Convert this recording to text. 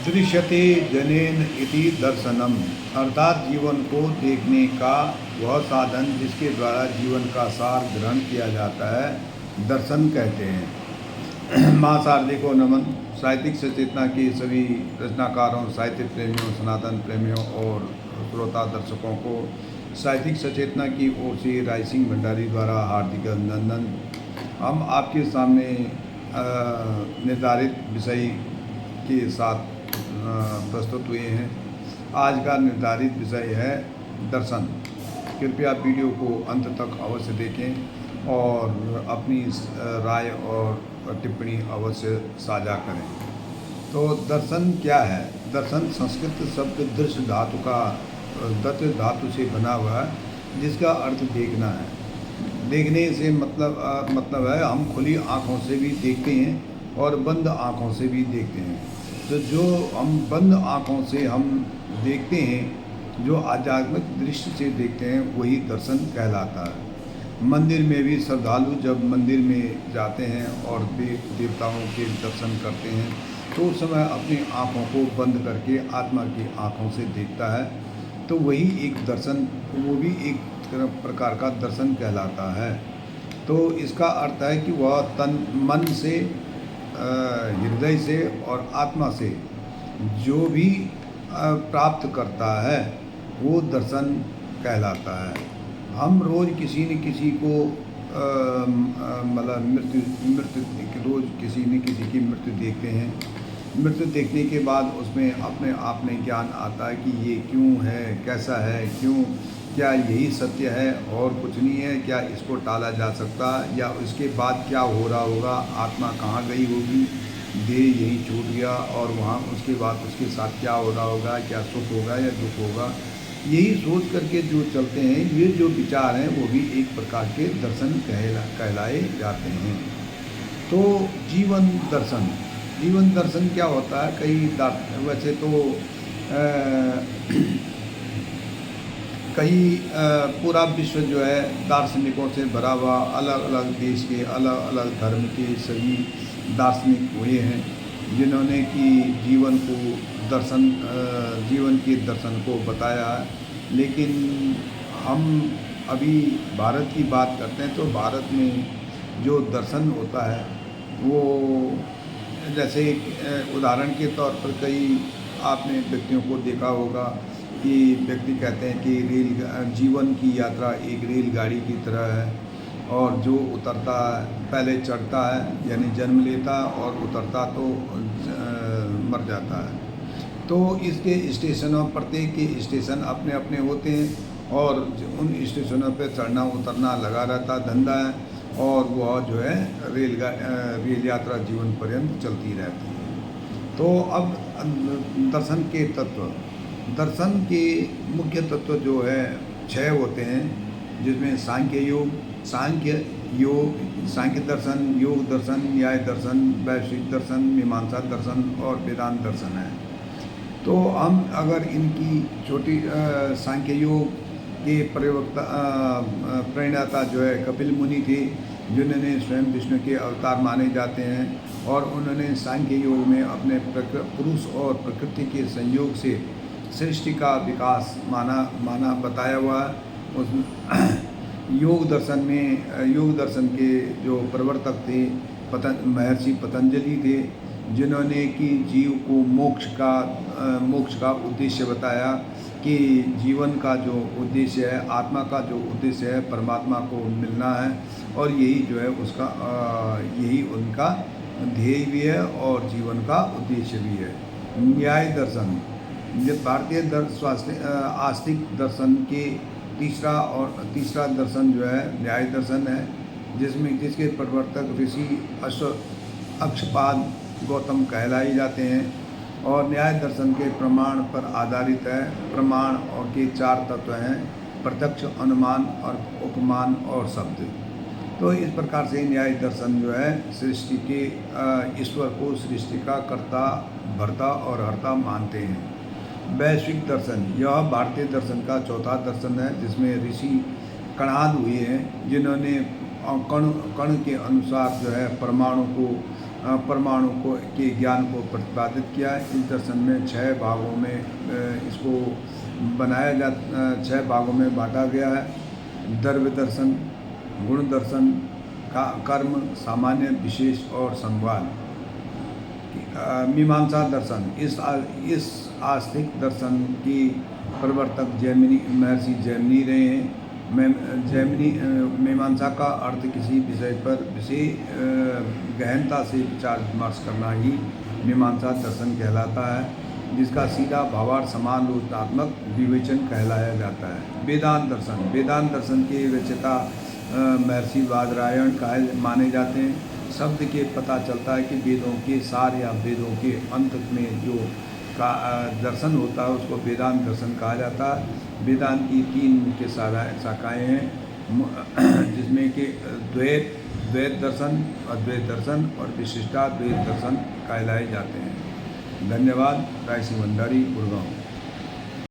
दृश्यते जनेन इति दर्शनम, अर्थात जीवन को देखने का वह साधन जिसके द्वारा जीवन का सार ग्रहण किया जाता है दर्शन कहते हैं। माँ शारदे को नमन। साहित्यिक सचेतना के सभी रचनाकारों, साहित्य प्रेमियों, सनातन प्रेमियों और श्रोता दर्शकों को साहित्यिक सचेतना की ओर से राय सिंह भंडारी द्वारा हार्दिक अभिनंदन। हम आपके सामने निर्धारित विषय के साथ प्रस्तुत हुए हैं। आज का निर्धारित विषय है दर्शन। कृपया वीडियो को अंत तक अवश्य देखें और अपनी राय और टिप्पणी अवश्य साझा करें। तो दर्शन क्या है? दर्शन संस्कृत शब्द दृश्य धातु का दृश्य धातु से बना हुआ है, जिसका अर्थ देखना है। देखने से मतलब है हम खुली आँखों से भी देखते हैं और बंद आँखों से भी देखते हैं। तो जो हम बंद आँखों से हम देखते हैं, जो आध्यात्मिक दृष्टि से देखते हैं, वही दर्शन कहलाता है। मंदिर में भी श्रद्धालु जब मंदिर में जाते हैं और देवताओं के दर्शन करते हैं तो उस समय अपनी आँखों को बंद करके आत्मा की आँखों से देखता है। तो वही एक दर्शन, वो भी एक प्रकार का दर्शन कहलाता है। तो इसका अर्थ है कि वह तन मन से, हृदय से और आत्मा से जो भी प्राप्त करता है वो दर्शन कहलाता है। हम रोज़ किसी न किसी को मतलब मृत्यु रोज़ किसी न किसी की मृत्यु देखते हैं। मृत्यु देखने के बाद उसमें अपने आप में ज्ञान आता है कि ये क्यों है, कैसा है, क्यों, क्या यही सत्य है और कुछ नहीं है, क्या इसको टाला जा सकता, या इसके बाद क्या हो रहा होगा, आत्मा कहाँ गई होगी, देह यही छूट गया और वहाँ उसके बाद उसके साथ क्या हो रहा होगा, क्या सुख होगा या दुख होगा, यही सोच करके जो चलते हैं, ये जो विचार हैं वो भी एक प्रकार के दर्शन कहलाए जाते हैं। तो जीवन दर्शन क्या होता है? वैसे तो कई पूरा विश्व जो है दार्शनिकों से भरा हुआ, अलग अलग देश के अलग अलग धर्म के सभी दार्शनिक हुए हैं, जिन्होंने कि जीवन के दर्शन को बताया है। लेकिन हम अभी भारत की बात करते हैं तो भारत में जो दर्शन होता है वो, जैसे उदाहरण के तौर पर कई आपने व्यक्तियों को देखा होगा कि व्यक्ति कहते हैं कि जीवन की यात्रा एक रेलगाड़ी की तरह है, और जो उतरता पहले चढ़ता है यानी जन्म लेता और उतरता तो मर जाता है। तो इसके स्टेशनों, प्रत्येक के स्टेशन अपने अपने होते हैं और उन स्टेशनों पर चढ़ना उतरना लगा रहता धंधा है, और वह जो है रेल यात्रा जीवन पर्यंत चलती रहती है। तो अब दर्शन के मुख्य तत्व जो है 6 होते हैं, जिसमें सांख्य दर्शन, योग दर्शन, न्याय दर्शन, वैश्विक दर्शन, मीमांसा दर्शन और वेदांत दर्शन है। तो हम अगर इनकी छोटी सांख्य योग के प्रणेता जो है कपिल मुनि थे, जिन्होंने स्वयं विष्णु के अवतार माने जाते हैं, और उन्होंने सांख्य योग में अपने पुरुष और प्रकृति के संयोग से सृष्टि का विकास बताया हुआ है। उस योग दर्शन के जो प्रवर्तक थे महर्षि पतंजलि थे, जिन्होंने कि जीव को मोक्ष का उद्देश्य बताया, कि जीवन का जो उद्देश्य है, आत्मा का जो उद्देश्य है, परमात्मा को मिलना है, और यही जो है उसका यही उनका ध्येय भी है और जीवन का उद्देश्य भी है। न्याय दर्शन, भारतीय आस्तिक दर्शन के तीसरा दर्शन जो है न्याय दर्शन है, जिसके प्रवर्तक ऋषि अक्षपाद गौतम कहलाए जाते हैं, और न्याय दर्शन के प्रमाण पर आधारित है। प्रमाण और के 4 तत्व हैं: प्रत्यक्ष, अनुमान और उपमान और शब्द। तो इस प्रकार से न्याय दर्शन जो है सृष्टि के ईश्वर को सृष्टि का कर्ता, भर्ता और हर्ता मानते हैं। वैश्विक दर्शन, यह भारतीय दर्शन का चौथा दर्शन है, जिसमें ऋषि कणाद हुए हैं, जिन्होंने कण के अनुसार जो है परमाणु को परमाणु के ज्ञान को प्रतिपादित किया है। इस दर्शन में 6 भागों में इसको बनाया 6 भागों में बांटा गया है। द्रव्य दर्शन, गुण दर्शन, कर्म, सामान्य, विशेष और संवाद। मीमांसा दर्शन, इस आस्तिक दर्शन की प्रवर्तक महर्षि जैमिनी रहे हैं। जैमिनी मीमांसा का अर्थ किसी विषय पर गहनता से विचार विमर्श करना ही मीमांसा दर्शन कहलाता है, जिसका सीधा भावार्थ समालोचनात्मक विवेचन कहलाया जाता है। वेदांत दर्शन के रचयिता महर्षि बादरायण माने जाते हैं। शब्द के पता चलता है कि वेदों के सार या वेदों के अंत में जो दर्शन होता है उसको वेदांत दर्शन कहा जाता है। वेदांत की 3 मुख्य शाखाएँ हैं, जिसमें कि द्वैत दर्शन, अद्वैत दर्शन और विशिष्टाद्वैत दर्शन कहलाए जाते हैं। धन्यवाद। रायसिंह भंडारी, गुड़गांव।